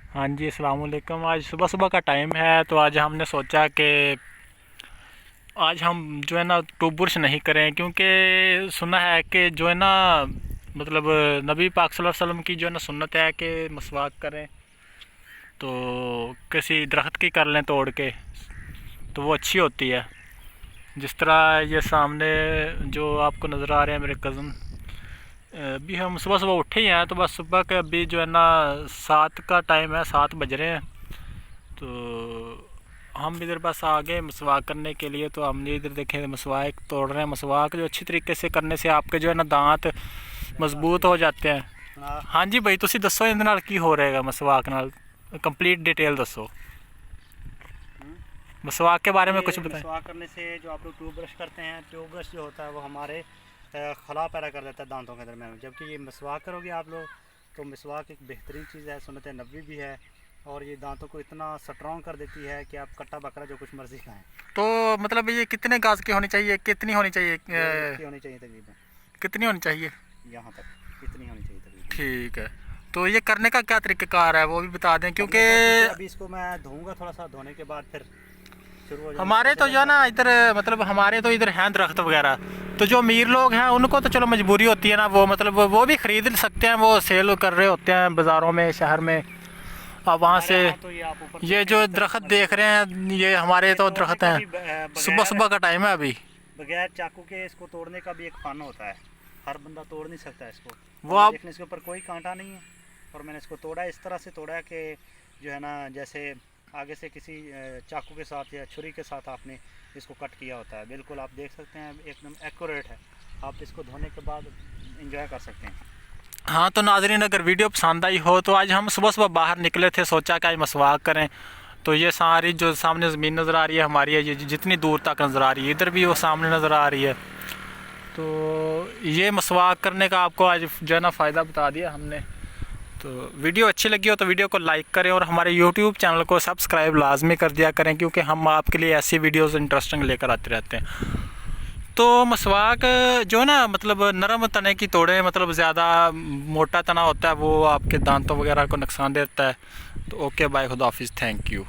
हाँ जी, अस्सलाम वालेकुम। आज सुबह सुबह का टाइम है, तो आज हमने सोचा कि आज हम जो है ना टूथ ब्रश नहीं करें, क्योंकि सुना है कि जो है ना मतलब नबी पाक सल्लल्लाहु अलैहि वसल्लम की जो है ना सुन्नत है कि मसवाक करें, तो किसी दरख्त की कर लें तोड़ के, तो वो अच्छी होती है। जिस तरह ये सामने जो आपको नज़र आ रहे हैं मेरे कज़न, अभी हम सुबह सुबह उठे ही हैं, तो बस सुबह के अभी जो है ना 7 का टाइम है, 7 बज रहे हैं। तो हम इधर बस आ गए मसवाक करने के लिए, तो हमने इधर देखे मसवाक तोड़ रहे हैं। मसवाक जो अच्छी तरीके से करने से आपके जो है ना दांत मजबूत हो जाते हैं। हाँ जी भाई, तुसी दसो ਇਹਦੇ ਨਾਲ ਕੀ ਹੋ रहेगा मसवाक ਨਾਲ, कंप्लीट डिटेल दसो मसवाक के बारे में कुछ बताएं। मसवाक करने से जो आप लोग ट्यूब ब्रश करते हैं, ट्यूब ब्रश जो होता है वो हमारे खला पैदा कर देता है दांतों के दरमियान। जबकि ये मसवाक करोगे आप लोग तो मसवाक एक बेहतरीन चीज़ है, सुन्नत नबवी भी है, और ये दांतों को इतना स्ट्रॉन्ग कर देती है कि आप कट्टा बकरा जो कुछ मर्जी खाएं। तो मतलब ये कितने गाज की होनी चाहिए, कितनी होनी चाहिए, होनी चाहिए तकरीबन कितनी होनी चाहिए? यहाँ तक इतनी होनी चाहिए तकरीबन। ठीक है, तो ये करने का क्या तरीक़ाकार है वो भी बता दें, क्योंकि अभी इसको मैं धोऊंगा, थोड़ा सा धोने के बाद फिर शुरू हो जाएगा। हमारे तो जो है ना इधर मतलब हमारे तो इधर हैं दरख्त वगैरह, तो जो अमीर लोग हैं उनको तो चलो मजबूरी होती है ना, वो मतलब वो भी ख़रीद सकते हैं, वो सेल कर रहे होते हैं बाज़ारों में, शहर में। अब वहाँ से तो ये जो दरख्त देख रहे हैं, ये हमारे तो दरख्त हैं। सुबह सुबह का टाइम है अभी। बगैर चाकू के इसको तोड़ने का भी एक फन होता है, हर बंदा तोड़ नहीं सकता इसको। वो आप देखने इसके ऊपर कोई कांटा नहीं है, और मैंने इसको तोड़ा इस तरह से तोड़ा कि जो है ना जैसे आगे से किसी चाकू के साथ या छुरी के साथ आपने इसको कट किया होता है। बिल्कुल आप देख सकते हैं एकदम एक्यूरेट है। आप इसको धोने के बाद इंजॉय कर सकते हैं। हाँ, तो नाज़रीन अगर वीडियो पसंद आई हो, तो आज हम सुबह सुबह बाहर निकले थे, सोचा कि आज मसवाक करें। तो ये सारी जो सामने ज़मीन नज़र आ रही है हमारी है, ये जितनी दूर तक नज़र आ रही है, इधर भी वो सामने नज़र आ रही है। तो ये मसवाक करने का आपको आज जो है ना फ़ायदा बता दिया हमने। तो वीडियो अच्छी लगी हो तो वीडियो को लाइक करें, और हमारे यूट्यूब चैनल को सब्सक्राइब लाजमी कर दिया करें, क्योंकि हम आपके लिए ऐसी वीडियोस इंटरेस्टिंग लेकर आते रहते हैं। तो मसवाक जो ना मतलब नरम तने की तोड़े, मतलब ज़्यादा मोटा तना होता है वो आपके दांतों वगैरह को नुकसान देता है। तो ओके बाय, खुदा हाफिज़, थैंक यू।